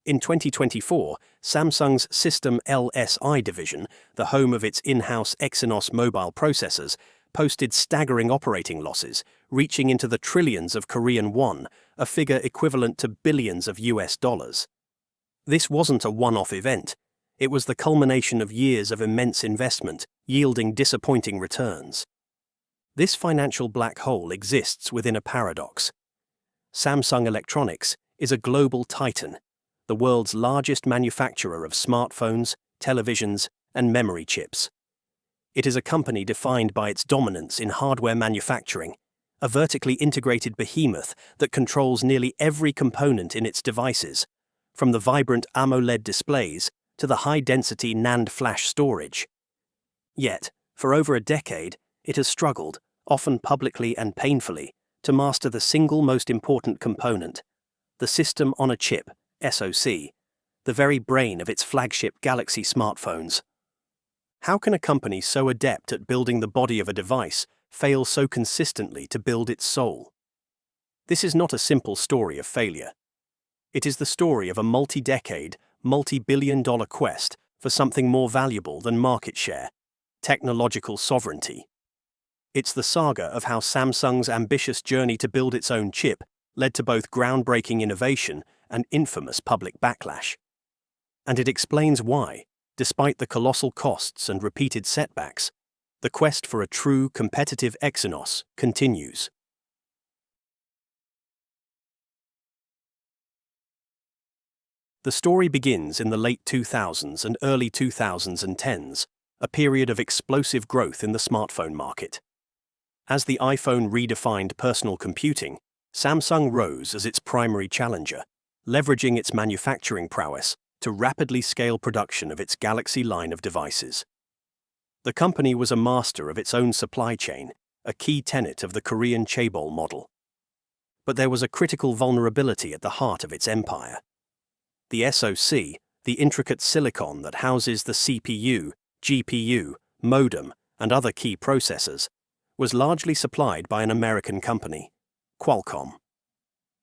In 2024, Samsung's System LSI division, the home of its in-house Exynos mobile processors, posted staggering operating losses, reaching into the trillions of Korean won, a figure equivalent to billions of US dollars. This wasn't a one-off event. It was the culmination of years of immense investment, yielding disappointing returns. This financial black hole exists within a paradox. Samsung Electronics is a global titan, the world's largest manufacturer of smartphones, televisions, and memory chips. It is a company defined by its dominance in hardware manufacturing, a vertically integrated behemoth that controls nearly every component in its devices, from the vibrant AMOLED displays to the high-density NAND flash storage. Yet, for over a decade, it has struggled, often publicly and painfully, to master the single most important component, the system on a chip, SoC, the very brain of its flagship Galaxy smartphones. How can a company so adept at building the body of a device fail so consistently to build its soul? This is not a simple story of failure. It is the story of a multi-decade, multi-billion-dollar quest for something more valuable than market share, technological sovereignty. It's the saga of how Samsung's ambitious journey to build its own chip led to both groundbreaking innovation and infamous public backlash. And it explains why, despite the colossal costs and repeated setbacks, the quest for a true competitive Exynos continues. The story begins in the late 2000s and early 2010s, a period of explosive growth in the smartphone market. As the iPhone redefined personal computing, Samsung rose as its primary challenger, leveraging its manufacturing prowess to rapidly scale production of its Galaxy line of devices. The company was a master of its own supply chain, a key tenet of the Korean chaebol model. But there was a critical vulnerability at the heart of its empire. The SoC, the intricate silicon that houses the CPU, GPU, modem, and other key processors, was largely supplied by an American company, Qualcomm.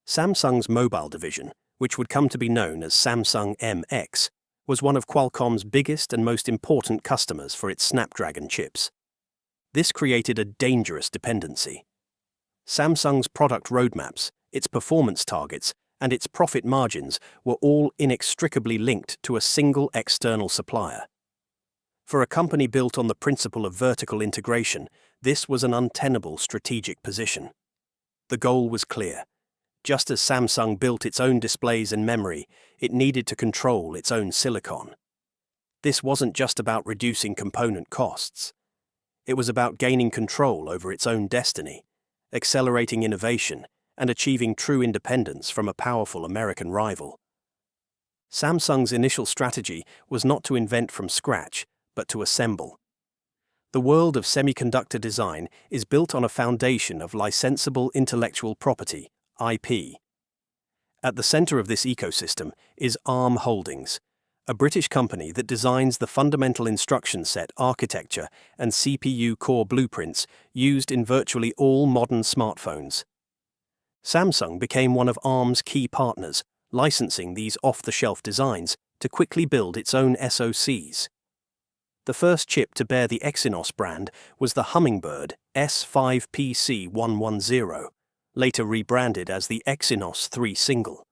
Samsung's mobile division, which would come to be known as Samsung MX, was one of Qualcomm's biggest and most important customers for its Snapdragon chips. This created a dangerous dependency. Samsung's product roadmaps, its performance targets, and its profit margins were all inextricably linked to a single external supplier. For a company built on the principle of vertical integration, this was an untenable strategic position. The goal was clear. Just as Samsung built its own displays and memory, it needed to control its own silicon. This wasn't just about reducing component costs. It was about gaining control over its own destiny, accelerating innovation, and achieving true independence from a powerful American rival. Samsung's initial strategy was not to invent from scratch, but to assemble. The world of semiconductor design is built on a foundation of licensable intellectual property, IP. At the center of this ecosystem is ARM Holdings, a British company that designs the fundamental instruction set architecture and CPU core blueprints used in virtually all modern smartphones. Samsung became one of ARM's key partners, licensing these off-the-shelf designs to quickly build its own SoCs. The first chip to bear the Exynos brand was the Hummingbird S5PC110, later rebranded as the Exynos 3 Single.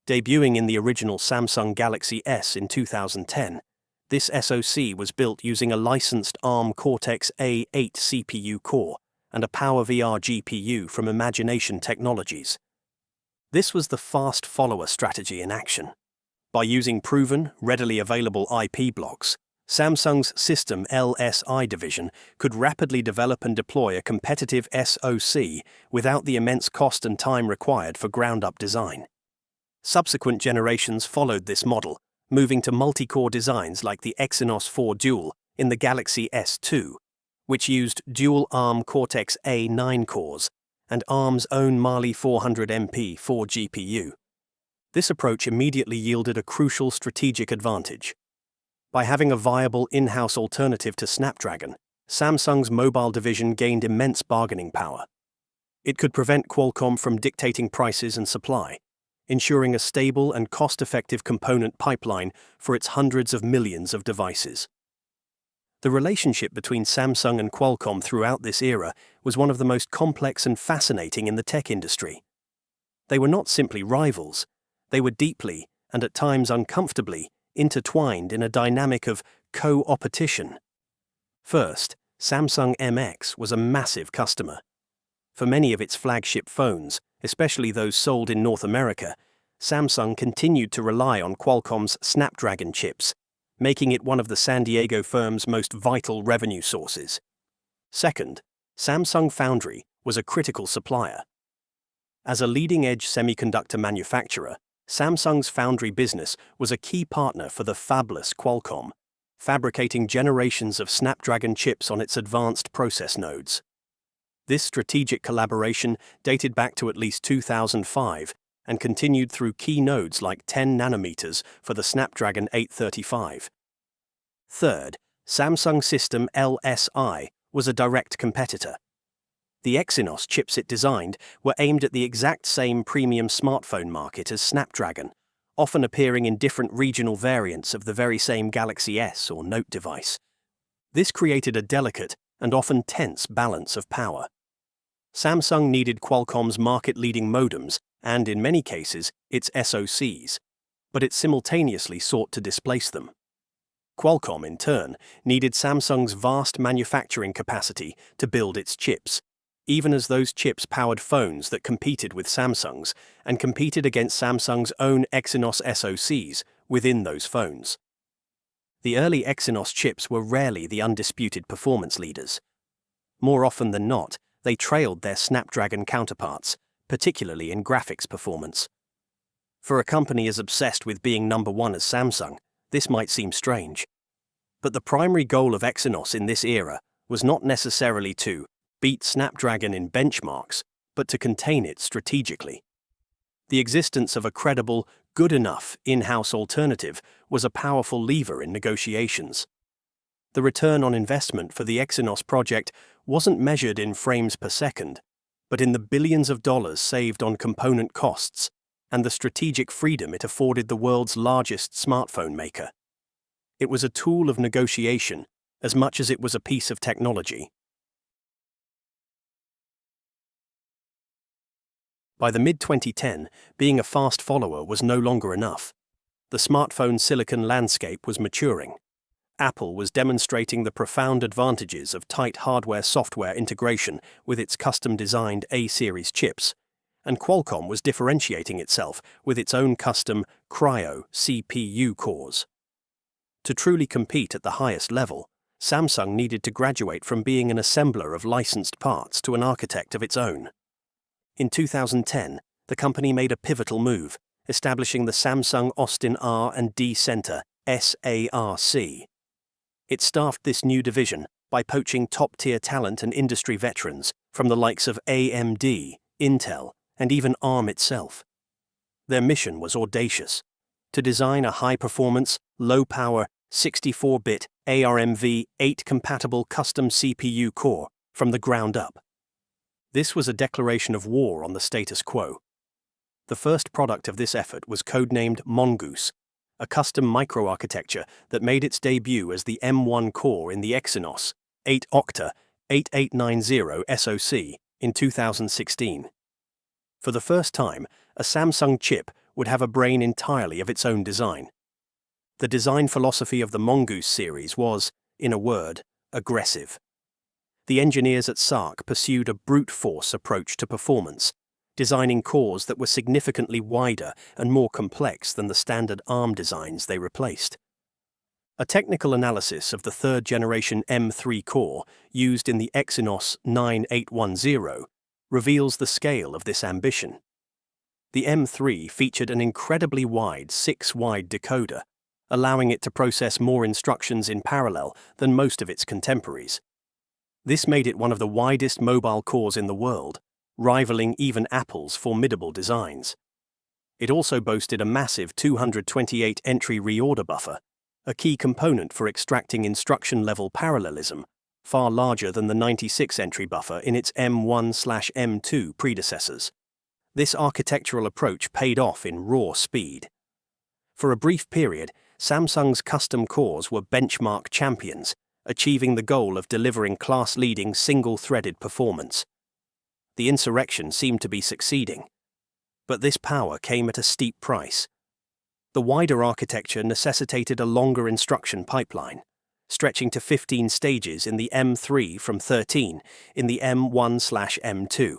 Debuting in the original Samsung Galaxy S in 2010, this SoC was built using a licensed ARM Cortex-A8 CPU core and a PowerVR GPU from Imagination Technologies. This was the fast follower strategy in action. By using proven, readily available IP blocks, Samsung's System LSI division could rapidly develop and deploy a competitive SoC without the immense cost and time required for ground-up design. Subsequent generations followed this model, moving to multi-core designs like the Exynos 4 Dual in the Galaxy S2, which used dual ARM Cortex-A9 cores and ARM's own Mali 400MP 4 GPU. This approach immediately yielded a crucial strategic advantage. By having a viable in-house alternative to Snapdragon, Samsung's mobile division gained immense bargaining power. It could prevent Qualcomm from dictating prices and supply, ensuring a stable and cost-effective component pipeline for its hundreds of millions of devices. The relationship between Samsung and Qualcomm throughout this era was one of the most complex and fascinating in the tech industry. They were not simply rivals, they were deeply, and at times uncomfortably, intertwined in a dynamic of co-opetition. First, Samsung MX was a massive customer. For many of its flagship phones, especially those sold in North America, Samsung continued to rely on Qualcomm's Snapdragon chips, making it one of the San Diego firm's most vital revenue sources. Second, Samsung Foundry was a critical supplier. As a leading-edge semiconductor manufacturer, Samsung's Foundry business was a key partner for the fabless Qualcomm, fabricating generations of Snapdragon chips on its advanced process nodes. This strategic collaboration dated back to at least 2005 and continued through key nodes like 10 nanometers for the Snapdragon 835. Third, Samsung System LSI was a direct competitor. The Exynos chips it designed were aimed at the exact same premium smartphone market as Snapdragon, often appearing in different regional variants of the very same Galaxy S or Note device. This created a delicate and often tense balance of power. Samsung needed Qualcomm's market-leading modems and, in many cases, its SoCs, but it simultaneously sought to displace them. Qualcomm, in turn, needed Samsung's vast manufacturing capacity to build its chips, even as those chips powered phones that competed with Samsung's and competed against Samsung's own Exynos SoCs within those phones. The early Exynos chips were rarely the undisputed performance leaders. More often than not, they trailed their Snapdragon counterparts, particularly in graphics performance. For a company as obsessed with being number one as Samsung, this might seem strange. But the primary goal of Exynos in this era was not necessarily to beat Snapdragon in benchmarks, but to contain it strategically. The existence of a credible, good enough in-house alternative was a powerful lever in negotiations. The return on investment for the Exynos project wasn't measured in frames per second, but in the billions of dollars saved on component costs and the strategic freedom it afforded the world's largest smartphone maker. It was a tool of negotiation as much as it was a piece of technology. By the mid-2010, being a fast follower was no longer enough. The smartphone silicon landscape was maturing. Apple was demonstrating the profound advantages of tight hardware-software integration with its custom-designed A-series chips, and Qualcomm was differentiating itself with its own custom Cryo CPU cores. To truly compete at the highest level, Samsung needed to graduate from being an assembler of licensed parts to an architect of its own. In 2010, the company made a pivotal move, establishing the Samsung Austin R&D Center, SARC. It staffed this new division by poaching top-tier talent and industry veterans from the likes of AMD, Intel, and even ARM itself. Their mission was audacious: to design a high-performance, low-power, 64-bit ARMv8-compatible custom CPU core from the ground up. This was a declaration of war on the status quo. The first product of this effort was codenamed Mongoose, a custom microarchitecture that made its debut as the M1 core in the Exynos 8-octa 8890 SoC in 2016. For the first time, a Samsung chip would have a brain entirely of its own design. The design philosophy of the Mongoose series was, in a word, aggressive. The engineers at SARC pursued a brute force approach to performance, designing cores that were significantly wider and more complex than the standard ARM designs they replaced. A technical analysis of the third-generation M3 core used in the Exynos 9810 reveals the scale of this ambition. The M3 featured an incredibly wide 6-wide decoder, allowing it to process more instructions in parallel than most of its contemporaries. This made it one of the widest mobile cores in the world, rivaling even Apple's formidable designs. It also boasted a massive 228-entry reorder buffer, a key component for extracting instruction-level parallelism, far larger than the 96-entry buffer in its M1/M2 predecessors. This architectural approach paid off in raw speed. For a brief period, Samsung's custom cores were benchmark champions, achieving the goal of delivering class-leading single-threaded performance. The insurrection seemed to be succeeding. But this power came at a steep price. The wider architecture necessitated a longer instruction pipeline, stretching to 15 stages in the M3 from 13 in the M1/M2.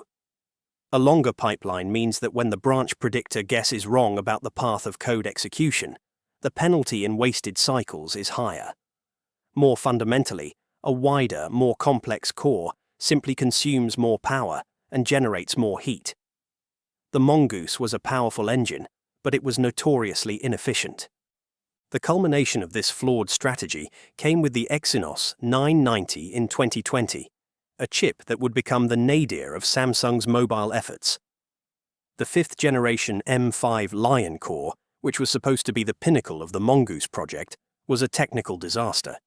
A longer pipeline means that when the branch predictor guesses wrong about the path of code execution, the penalty in wasted cycles is higher. More fundamentally, a wider, more complex core simply consumes more power and generates more heat. The Mongoose was a powerful engine, but it was notoriously inefficient. The culmination of this flawed strategy came with the Exynos 990 in 2020, a chip that would become the nadir of Samsung's mobile efforts. The fifth-generation M5 Lion core, which was supposed to be the pinnacle of the Mongoose project, was a technical disaster.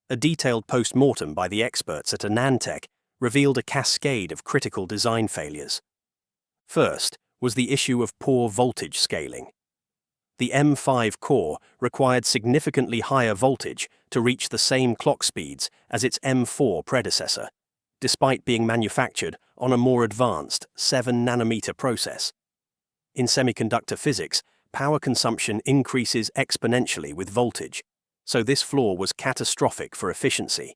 A detailed post-mortem by the experts at Anantech revealed a cascade of critical design failures. First was the issue of poor voltage scaling. The M5 core required significantly higher voltage to reach the same clock speeds as its M4 predecessor, despite being manufactured on a more advanced 7-nanometer process. In semiconductor physics, power consumption increases exponentially with voltage, so this flaw was catastrophic for efficiency.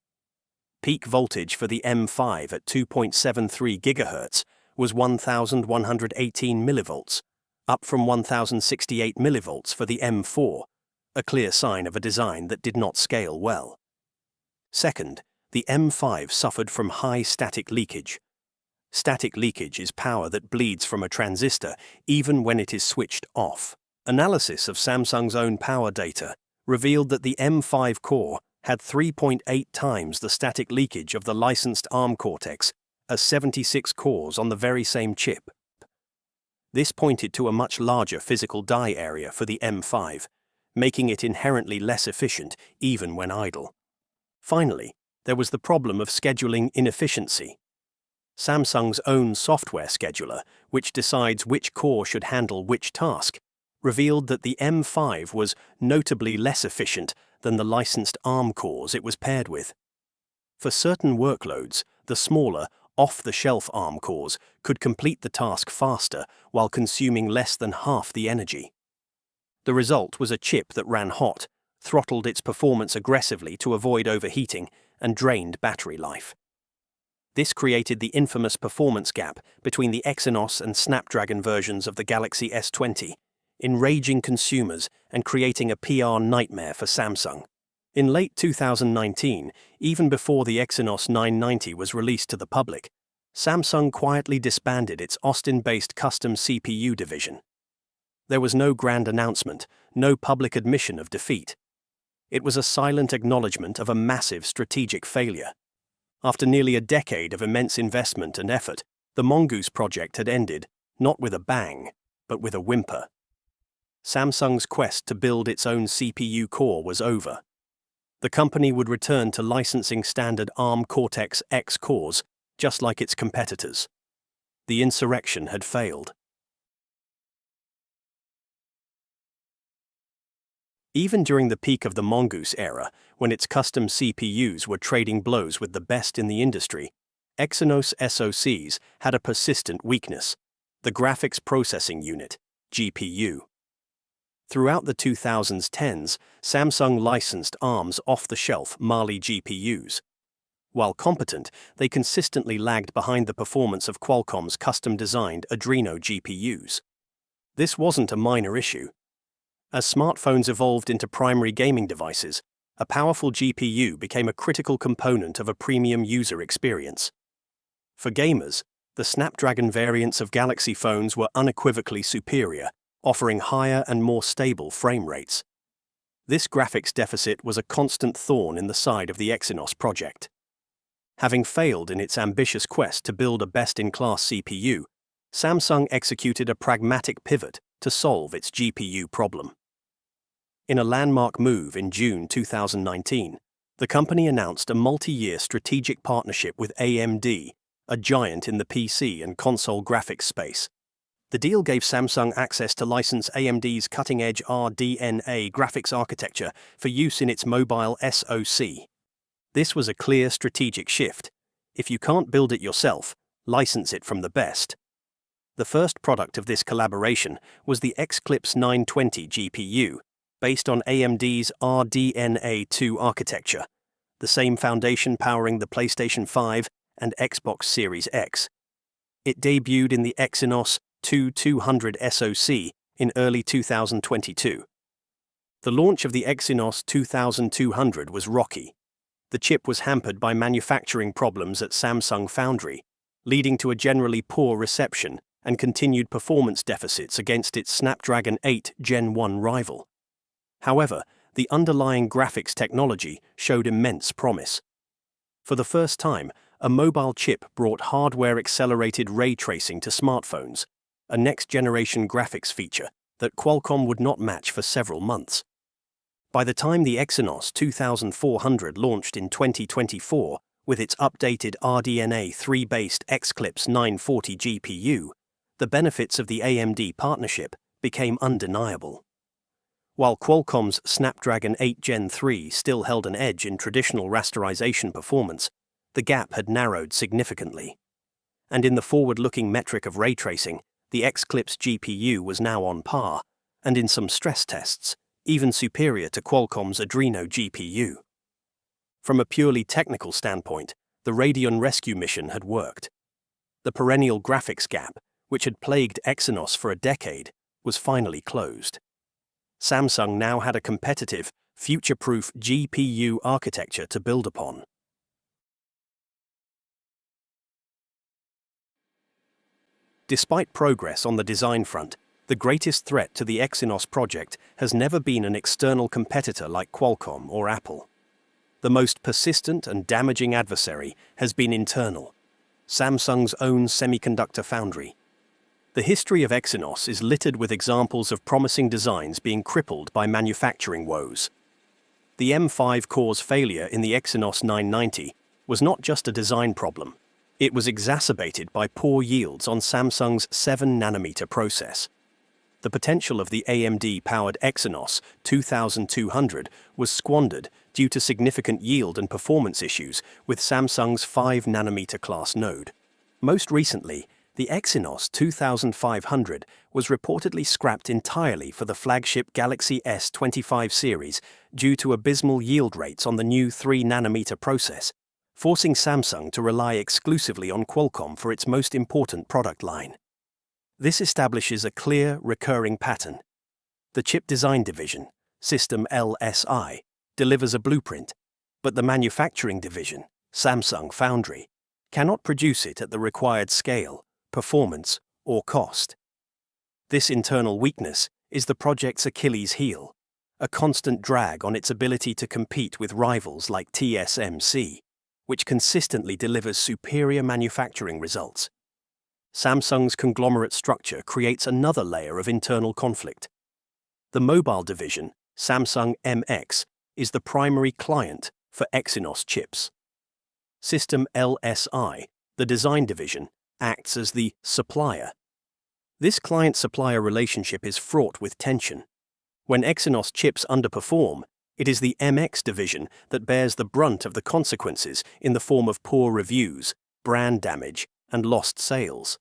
Peak voltage for the M5 at 2.73 GHz was 1,118 millivolts, up from 1,068 millivolts for the M4, a clear sign of a design that did not scale well. Second, the M5 suffered from high static leakage. Static leakage is power that bleeds from a transistor even when it is switched off. Analysis of Samsung's own power data revealed that the M5 core had 3.8 times the static leakage of the licensed ARM Cortex as 76 cores on the very same chip. This pointed to a much larger physical die area for the M5, making it inherently less efficient even when idle. Finally, there was the problem of scheduling inefficiency. Samsung's own software scheduler, which decides which core should handle which task, revealed that the M5 was notably less efficient than the licensed ARM cores it was paired with. For certain workloads, the smaller, off-the-shelf ARM cores could complete the task faster while consuming less than half the energy. The result was a chip that ran hot, throttled its performance aggressively to avoid overheating, and drained battery life. This created the infamous performance gap between the Exynos and Snapdragon versions of the Galaxy S20, enraging consumers and creating a PR nightmare for Samsung. In late 2019, even before the Exynos 990 was released to the public, Samsung quietly disbanded its Austin-based custom CPU division. There was no grand announcement, no public admission of defeat. It was a silent acknowledgement of a massive strategic failure. After nearly a decade of immense investment and effort, the Mongoose project had ended, not with a bang, but with a whimper. Samsung's quest to build its own CPU core was over. The company would return to licensing standard ARM Cortex-X cores, just like its competitors. The insurrection had failed. Even during the peak of the Mongoose era, when its custom CPUs were trading blows with the best in the industry, Exynos SoCs had a persistent weakness: the graphics processing unit, GPU. Throughout the 2010s, Samsung licensed ARM's off-the-shelf Mali GPUs. While competent, they consistently lagged behind the performance of Qualcomm's custom-designed Adreno GPUs. This wasn't a minor issue. As smartphones evolved into primary gaming devices, a powerful GPU became a critical component of a premium user experience. For gamers, the Snapdragon variants of Galaxy phones were unequivocally superior, offering higher and more stable frame rates. This graphics deficit was a constant thorn in the side of the Exynos project. Having failed in its ambitious quest to build a best-in-class CPU, Samsung executed a pragmatic pivot to solve its GPU problem. In a landmark move in June 2019, the company announced a multi-year strategic partnership with AMD, a giant in the PC and console graphics space. The deal gave Samsung access to license AMD's cutting-edge RDNA graphics architecture for use in its mobile SoC. This was a clear strategic shift. If you can't build it yourself, license it from the best. The first product of this collaboration was the Exynos 920 GPU, based on AMD's RDNA2 architecture, the same foundation powering the PlayStation 5 and Xbox Series X. It debuted in the Exynos 2200 SoC in early 2022. The launch of the Exynos 2200 was rocky. The chip was hampered by manufacturing problems at Samsung Foundry, leading to a generally poor reception and continued performance deficits against its Snapdragon 8 Gen 1 rival. However, the underlying graphics technology showed immense promise. For the first time, a mobile chip brought hardware-accelerated ray tracing to smartphones, a next-generation graphics feature that Qualcomm would not match for several months. By the time the Exynos 2400 launched in 2024 with its updated RDNA 3-based Exynos 940 GPU, the benefits of the AMD partnership became undeniable. While Qualcomm's Snapdragon 8 Gen 3 still held an edge in traditional rasterization performance, the gap had narrowed significantly. And in the forward-looking metric of ray tracing, the Exynos GPU was now on par, and in some stress tests, even superior to Qualcomm's Adreno GPU. From a purely technical standpoint, the Radeon rescue mission had worked. The perennial graphics gap, which had plagued Exynos for a decade, was finally closed. Samsung now had a competitive, future-proof GPU architecture to build upon. Despite progress on the design front, the greatest threat to the Exynos project has never been an external competitor like Qualcomm or Apple. The most persistent and damaging adversary has been internal, Samsung's own semiconductor foundry. The history of Exynos is littered with examples of promising designs being crippled by manufacturing woes. The M5 core's failure in the Exynos 990 was not just a design problem. It was exacerbated by poor yields on Samsung's 7nm process. The potential of the AMD-powered Exynos 2200 was squandered due to significant yield and performance issues with Samsung's 5nm class node. Most recently, the Exynos 2500 was reportedly scrapped entirely for the flagship Galaxy S25 series due to abysmal yield rates on the new 3nm process, forcing Samsung to rely exclusively on Qualcomm for its most important product line. This establishes a clear, recurring pattern. The chip design division, System LSI, delivers a blueprint, but the manufacturing division, Samsung Foundry, cannot produce it at the required scale, performance, or cost. This internal weakness is the project's Achilles heel, a constant drag on its ability to compete with rivals like TSMC, which consistently delivers superior manufacturing results. Samsung's conglomerate structure creates another layer of internal conflict. The mobile division, Samsung MX, is the primary client for Exynos chips. System LSI, the design division, acts as the supplier. This client-supplier relationship is fraught with tension. When Exynos chips underperform, it is the MX division that bears the brunt of the consequences in the form of poor reviews, brand damage, and lost sales.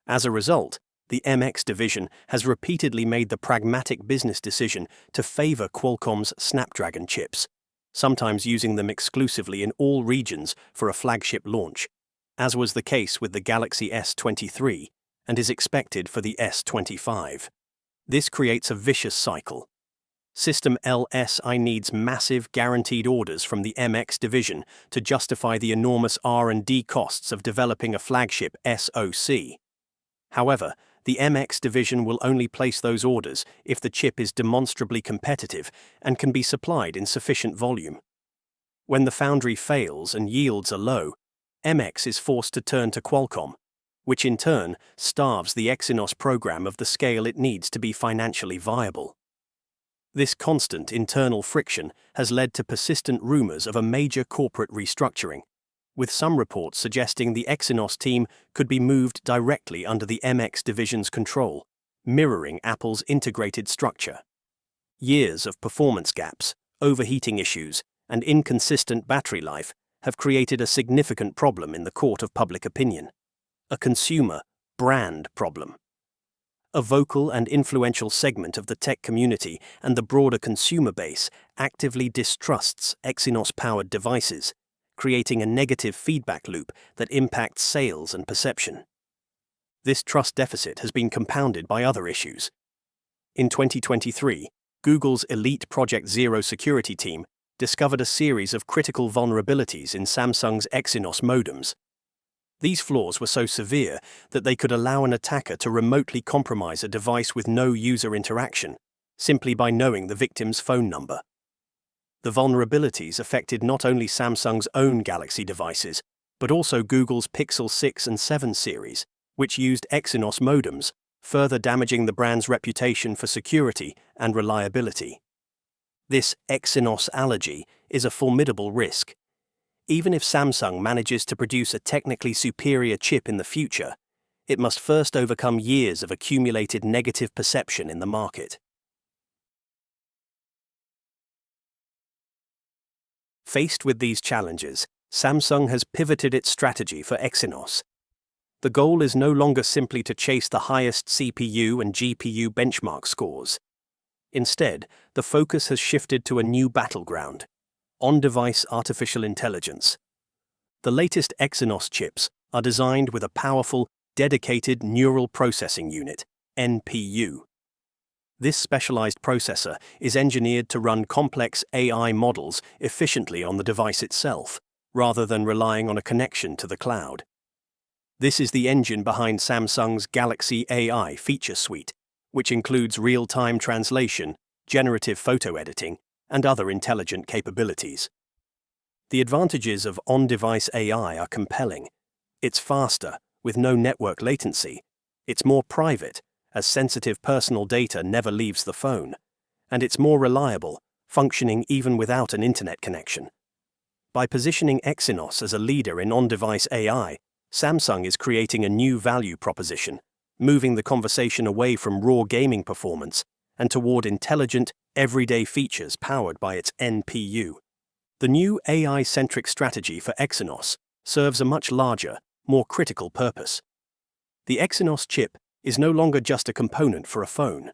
As a result, the MX division has repeatedly made the pragmatic business decision to favor Qualcomm's Snapdragon chips, sometimes using them exclusively in all regions for a flagship launch, as was the case with the Galaxy S23 and is expected for the S25. This creates a vicious cycle. System LSI needs massive guaranteed orders from the MX division to justify the enormous R&D costs of developing a flagship SoC. However, the MX division will only place those orders if the chip is demonstrably competitive and can be supplied in sufficient volume. When the foundry fails and yields are low, MX is forced to turn to Qualcomm, which in turn starves the Exynos program of the scale it needs to be financially viable. This constant internal friction has led to persistent rumors of a major corporate restructuring, with some reports suggesting the Exynos team could be moved directly under the MX division's control, mirroring Apple's integrated structure. Years of performance gaps, overheating issues, and inconsistent battery life have created a significant problem in the court of public opinion. A consumer brand problem. A vocal and influential segment of the tech community and the broader consumer base actively distrusts Exynos-powered devices, creating a negative feedback loop that impacts sales and perception. This trust deficit has been compounded by other issues. In 2023, Google's elite Project Zero security team discovered a series of critical vulnerabilities in Samsung's Exynos modems. These flaws were so severe that they could allow an attacker to remotely compromise a device with no user interaction, simply by knowing the victim's phone number. The vulnerabilities affected not only Samsung's own Galaxy devices, but also Google's Pixel 6 and 7 series, which used Exynos modems, further damaging the brand's reputation for security and reliability. This Exynos allergy is a formidable risk. Even if Samsung manages to produce a technically superior chip in the future, it must first overcome years of accumulated negative perception in the market. Faced with these challenges, Samsung has pivoted its strategy for Exynos. The goal is no longer simply to chase the highest CPU and GPU benchmark scores. Instead, the focus has shifted to a new battleground: on-device artificial intelligence. The latest Exynos chips are designed with a powerful, dedicated neural processing unit, NPU. This specialized processor is engineered to run complex AI models efficiently on the device itself, rather than relying on a connection to the cloud. This is the engine behind Samsung's Galaxy AI feature suite, which includes real-time translation, generative photo editing, and other intelligent capabilities. The advantages of on-device AI are compelling. It's faster, with no network latency. It's more private, as sensitive personal data never leaves the phone. And it's more reliable, functioning even without an internet connection. By positioning Exynos as a leader in on-device AI, Samsung is creating a new value proposition, moving the conversation away from raw gaming performance and toward intelligent, everyday features powered by its NPU. The new AI-centric strategy for Exynos serves a much larger, more critical purpose. The Exynos chip is no longer just a component for a phone.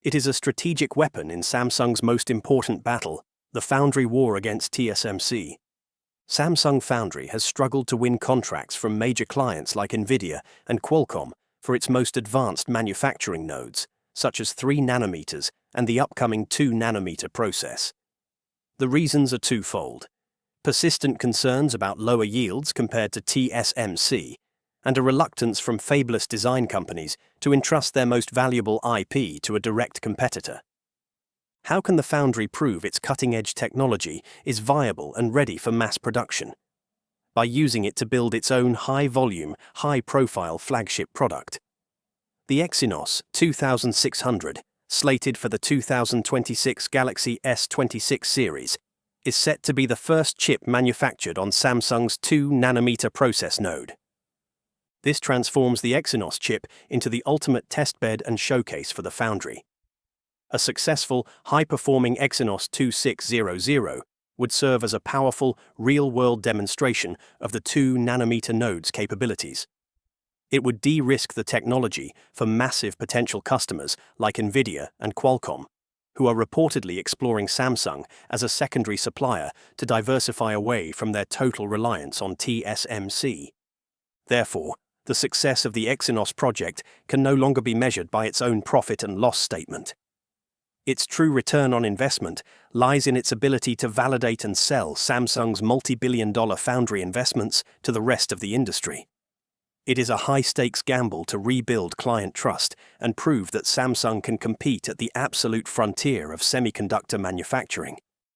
It is a strategic weapon in Samsung's most important battle, the Foundry war against TSMC. Samsung Foundry has struggled to win contracts from major clients like Nvidia and Qualcomm for its most advanced manufacturing nodes, such as 3 nanometers and the upcoming 2 nanometer process. The reasons are twofold: persistent concerns about lower yields compared to TSMC, and a reluctance from fabless design companies to entrust their most valuable IP to a direct competitor. How can the Foundry prove its cutting-edge technology is viable and ready for mass production? By using it to build its own high-volume, high-profile flagship product. The Exynos 2600, slated for the 2026 Galaxy S26 series, is set to be the first chip manufactured on Samsung's 2 nanometer process node. This transforms the Exynos chip into the ultimate testbed and showcase for the Foundry. A successful, high-performing Exynos 2600 would serve as a powerful, real-world demonstration of the 2 nanometer node's capabilities. It would de-risk the technology for massive potential customers like Nvidia and Qualcomm, who are reportedly exploring Samsung as a secondary supplier to diversify away from their total reliance on TSMC. Therefore, the success of the Exynos project can no longer be measured by its own profit and loss statement. Its true return on investment lies in its ability to validate and sell Samsung's multi-billion-dollar Foundry investments to the rest of the industry. It is a high-stakes gamble to rebuild client trust and prove that Samsung can compete at the absolute frontier of semiconductor manufacturing.